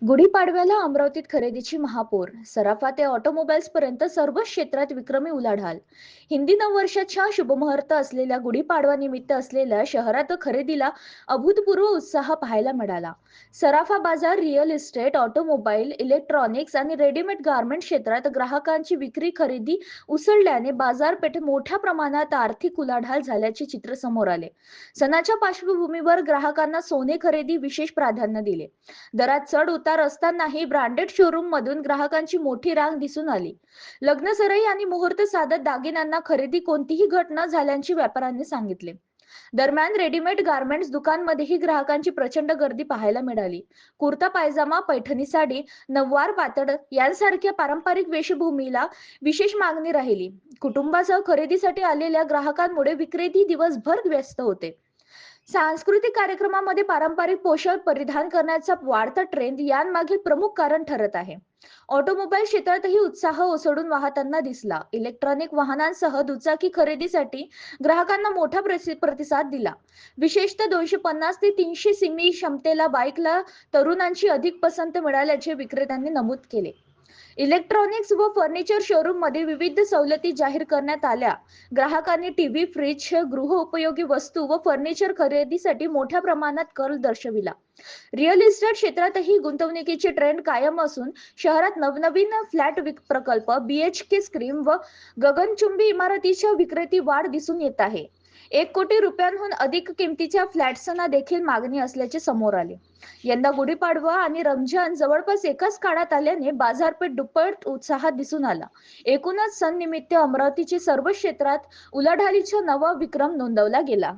गुढीपाडव्याला अमरावतीत खरेदीची महापूर. सराफा ते ऑटोमोबाईल्स पर्यंत सर्वच क्षेत्रात विक्रमी उलाढाल. हिंदी नववर्षाच्या शुभमुहूर्त असलेल्या गुढीपाडवा निमित्त असलेल्या शहरात खरेदीला अभूतपूर्व उत्साह पाहायला मिळाला. सराफा बाजार, रिअल इस्टेट, ऑटोमोबाईल, इलेक्ट्रॉनिक्स आणि रेडीमेड गार्मेंट क्षेत्रात ग्राहकांची विक्री खरेदी उसळल्याने बाजारपेठेत मोठ्या प्रमाणात आर्थिक उलाढाल झाल्याचे चित्र समोर आले. सणाच्या पार्श्वभूमीवर ग्राहकांना सोने खरेदी विशेष प्राधान्य दिले. दरात चढ उतार असतानाही ब्रँडेड शोरूम मधून ग्राहकांची मोठी रांग दिसून आली. लग्न सराई आणि मुहूर्त साधत दागिन्यांना खरेदी कोणतीही घट न झाल्याचे व्यापाऱ्यांनी सांगितले. दरम्यान रेडीमेड गार्मेंट्स दुकानमध्येही ग्राहकांची प्रचंड गर्दी पाहायला मिळाली. कुर्ता पायजामा, पैठणी साडी, नववार पातळ यांसारख्या पारंपरिक वेशभूमीला विशेष मागणी राहिली. कुटुंबासह खरेदीसाठी आलेल्या ग्राहकांमुळे विक्रेते दिवसभर व्यस्त होते. सांस्कृतिक कार्यक्रमामध्ये पारंपरिक पोशाख परिधान करण्याचा वाढता ट्रेंड यांमागील प्रमुख कारण ठरत आहे. ऑटोमोबाईल क्षेत्रातही उत्साह ओसडून वाहताना दिसला. इलेक्ट्रॉनिक वाहनांसह दुचाकी खरेदीसाठी ग्राहकांना मोठा प्रतिसाद दिला. विशेषतः 250 ते 300 सीमी क्षमतेला बाईकला तरुणांची अधिक पसंत मिळाल्याचे विक्रेत्यांनी नमूद केले. इलेक्ट्रॉनिक्स व फर्निचर शोरूम मध्ये विविध सवलती जाहीर करण्यात आल्या. ग्राहकांनी टीव्ही, फ्रीज, गृहोपयोगी वस्तू व फर्निचर खरेदीसाठी मोठ्या प्रमाणात कल दर्शविला. रिअल इस्टेट क्षेत्रातही गुंतवणुकीचे ट्रेंड कायम असून शहरात नवनवीन फ्लॅट प्रकल्प, बीएचके स्कीम व गगनचुंबी इमारतीच्या विक्रेती वाढ दिसून येत आहे. 1 कोटी रुपयांहून अधिक किमतीच्या फ्लॅट्सना देखील मागणी असल्याचे समोर आले. यंदा गुढीपाडवा आणि रमजान जवळपास एकाच काळात आल्याने बाजारपेठ दुप्पट उत्साहात दिसून आला. एकूणच सण निमित्त अमरावतीचे सर्व क्षेत्रात उलाढालीचा नवा विक्रम नोंदवला गेला.